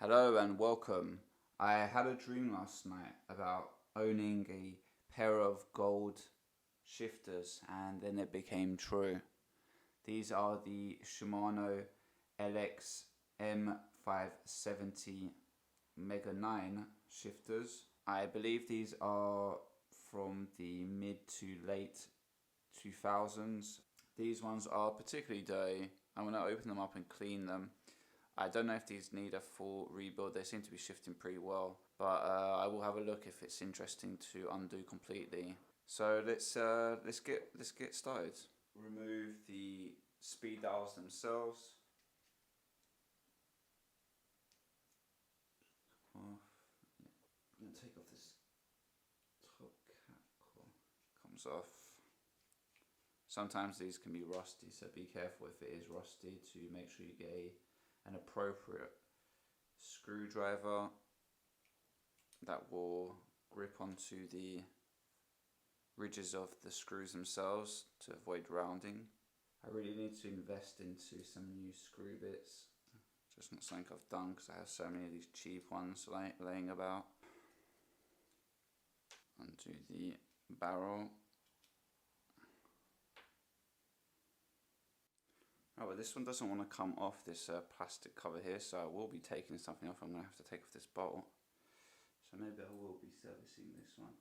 Hello and welcome. I had a dream last night about owning a pair of gold shifters and then it became true. These are the Shimano LX M570 Mega 9 shifters. I believe these are from the mid to late 2000s. These ones are particularly dirty. I'm going to open them up and clean them. I don't know if these need a full rebuild. They seem to be shifting pretty well, but I will have a look if it's interesting to undo completely. So let's get started. Remove the speed dials themselves. I'm gonna take off this top cap. Comes off. Sometimes these can be rusty, so be careful if it is rusty to make sure you get an appropriate screwdriver that will grip onto the ridges of the screws themselves to avoid rounding. I really need to invest into some new screw bits. Just not something I've done because I have so many of these cheap ones laying about. Undo the barrel. Oh, but this one doesn't want to come off this plastic cover here, so I will be taking something off. I'm going to have to take off this bolt. So maybe I will be servicing this one.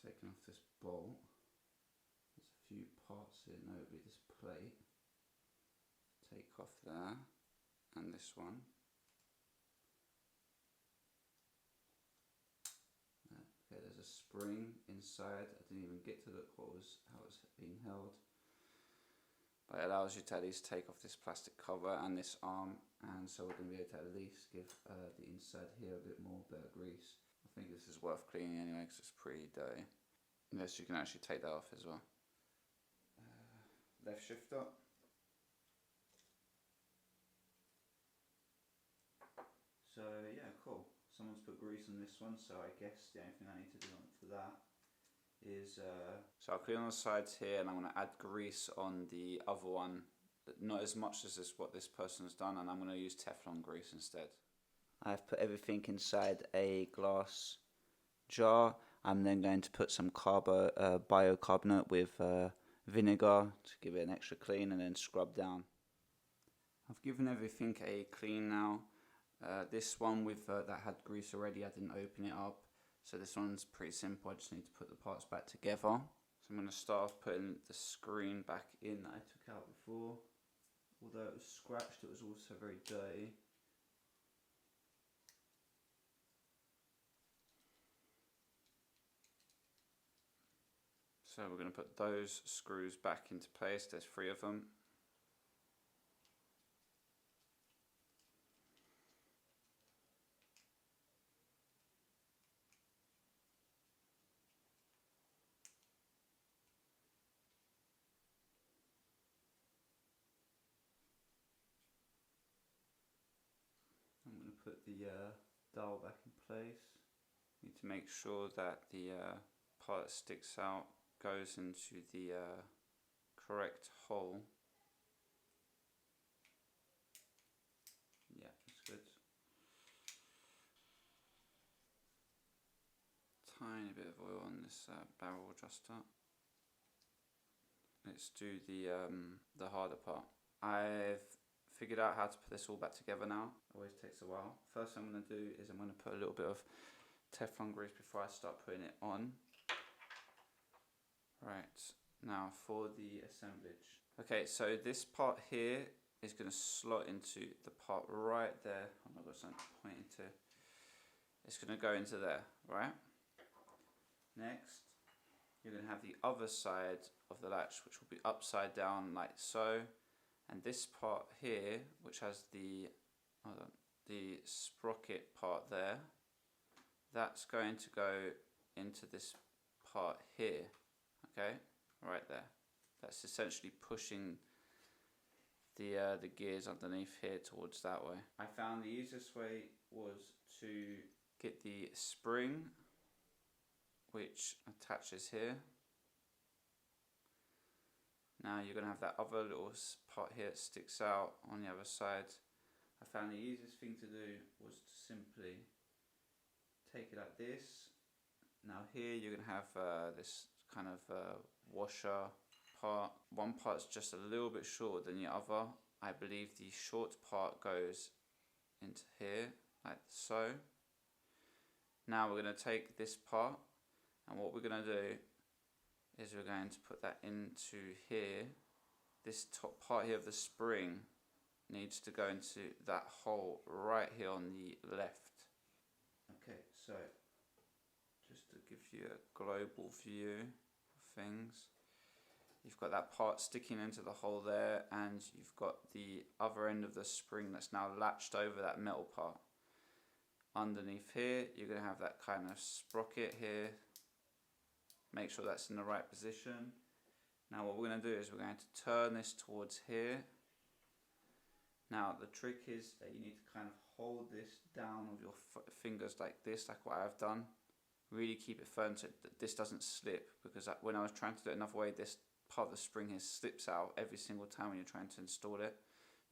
Taking off this bolt. There's a few parts here. No, it'll be this plate. Take off there. And this one. Okay, there's a spring inside. I didn't even get to look how it was being held. But it allows you to at least take off this plastic cover and this arm, and so we're going to be able to at least give the inside here a bit more better grease. I think this is worth cleaning anyway because it's pretty dirty. Yes, you can actually take that off as well. Left shifter. So yeah, cool. Someone's put grease on this one, so I guess the only thing I need to do for that is so I'll clean on the sides here, and I'm going to add grease on the other one, not as much as what this person's done, and I'm going to use Teflon grease instead. I've put everything inside a glass jar. I'm then going to put some biocarbonate with vinegar to give it an extra clean and then scrub down. I've given everything a clean now. This one with that had grease already, I didn't open it up. So this one's pretty simple, I just need to put the parts back together. So I'm going to start off putting the screen back in that I took out before. Although it was scratched, it was also very dirty. So we're going to put those screws back into place, there's 3 of them. I'm going to put the dial back in place. Need to make sure that the part that sticks out goes into the correct hole. Yeah, that's good. Tiny bit of oil on this barrel adjuster. Let's do the harder part. I've figured out how to put this all back together now. Always takes a while. First thing I'm going to do is I'm going to put a little bit of Teflon grease before I start putting it on. Right, now for the assemblage. Okay, so this part here is going to slot into the part right there. I've got something pointing to. It's going to go into there, right? Next, you're going to have the other side of the latch, which will be upside down like so. And this part here, which has the sprocket part there, that's going to go into this part here. Okay, right there. That's essentially pushing the gears underneath here towards that way. I found the easiest way was to get the spring, which attaches here. Now you're going to have that other little part here that sticks out on the other side. I found the easiest thing to do take it like this. Now here you're going to have this kind of washer part. One part's just a little bit shorter than the other. I believe the short part goes into here, like so. Now we're going to take this part, and what we're going to do is we're going to put that into here. This top part here of the spring needs to go into that hole right here on the left. Okay, so just to give you a global view of things, you've got that part sticking into the hole there, and you've got the other end of the spring that's now latched over that metal part. Underneath here, you're going to have that kind of sprocket here. Make sure that's in the right position. Now what we're going to do is we're going to turn this towards here. Now the trick is that you need to kind of hold this down with your fingers like this, like what I've done. Really keep it firm so that this doesn't slip, because when I was trying to do it another way, this part of the spring here slips out every single time when you're trying to install it.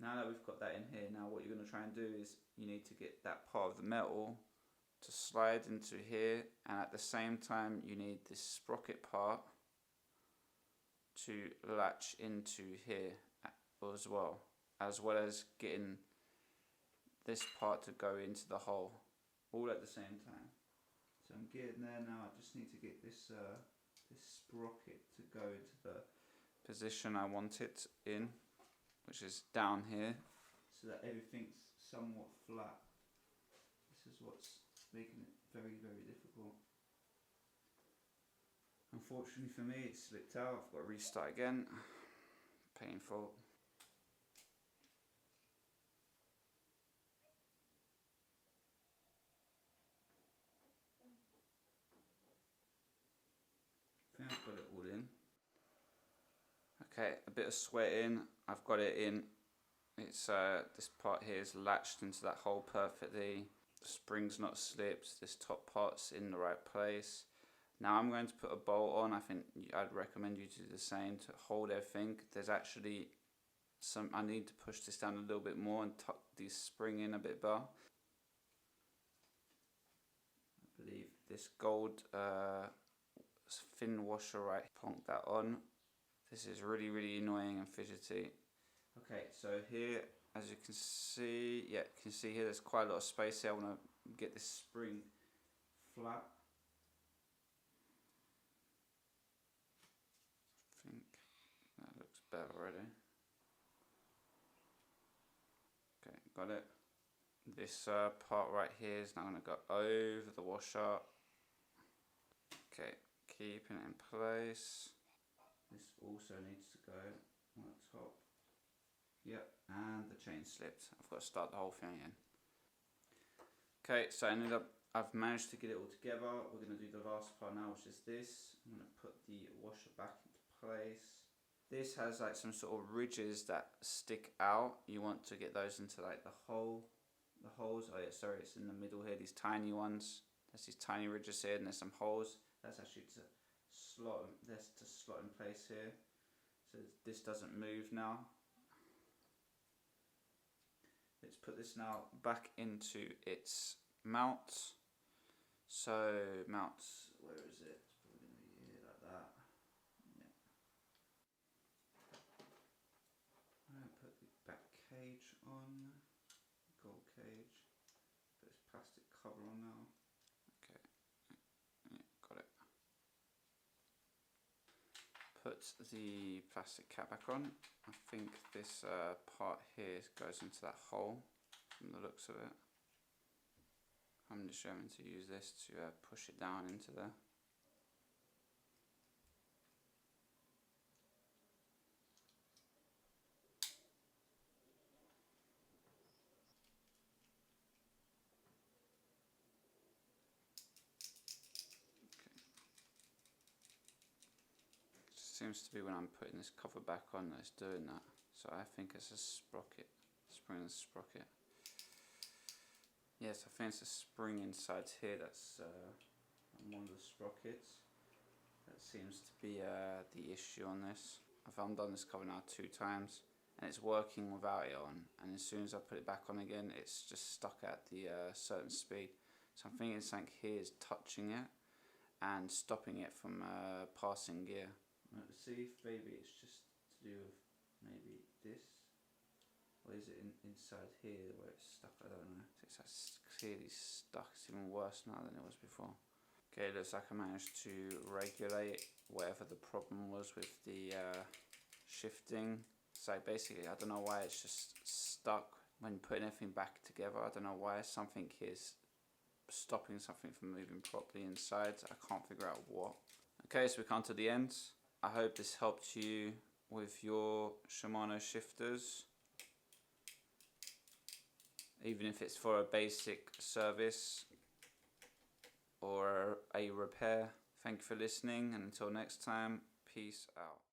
Now that we've got that in here, now what you're going to try and do is you need to get that part of the metal to slide into here, and at the same time you need this sprocket part to latch into here as well as getting this part to go into the hole, all at the same time. So I'm getting there now. I just need to get this this sprocket to go into the position I want it in, which is down here, so that everything's somewhat flat. This is what's making it very, very difficult. Unfortunately for me, it slipped out. I've got to restart again. Painful. I think I've got it all in. Okay, a bit of sweating. I've got it in. It's this part here is latched into that hole perfectly. The spring's not slipped. This top part's in the right place. Now I'm going to put a bolt on. I think I'd recommend you to do the same to hold everything. There's actually I need to push this down a little bit more and tuck the spring in a bit better. I believe this gold thin washer, right, plonk that on. This is really, really annoying and fidgety. Okay, so here, as you can see, yeah, you can see here there's quite a lot of space here. I want to get this spring flat. I think that looks better already. Okay, got it. This part right here is now going to go over the washer. Okay, keeping it in place. This also needs to go on the top. Yep, and the chain slipped. I've got to start the whole thing again. Okay, so I've managed to get it all together. We're going to do the last part now, which is this. I'm going to put the washer back into place. This has like some sort of ridges that stick out. You want to get those into like the holes. Oh yeah, sorry, it's in the middle here, these tiny ones. There's these tiny ridges here, and there's some holes. That's actually to slot in place here, so this doesn't move now. Let's put this now back into its mount. So mount, where is it? It's probably going to be here like that. Yeah. I'm going to put the back cage on, gold cage. Put this plastic cover on now. Okay, yeah, got it. Put the plastic cap back on. I think this part here goes into that hole from the looks of it. I'm just going to use this to push it down into there. Seems to be when I'm putting this cover back on that it's doing that. So I think it's a sprocket, spring and sprocket. Yes, I think it's a spring inside here that's one of the sprockets. That seems to be the issue on this. I've undone this cover now 2 times and it's working without it on, and as soon as I put it back on again it's just stuck at the certain speed. So I'm thinking something here is touching it and stopping it from passing gear. Let's see if maybe it's just to do with maybe this. Or is it inside here where it's stuck? I don't know. It's clearly stuck. It's even worse now than it was before. Okay, it looks like I managed to regulate whatever the problem was with the shifting. So basically, I don't know why it's just stuck when putting everything back together. I don't know why something is stopping something from moving properly inside. I can't figure out what. Okay, so we come to the end. I hope this helped you with your Shimano shifters, even if it's for a basic service or a repair. Thank you for listening, and until next time, peace out.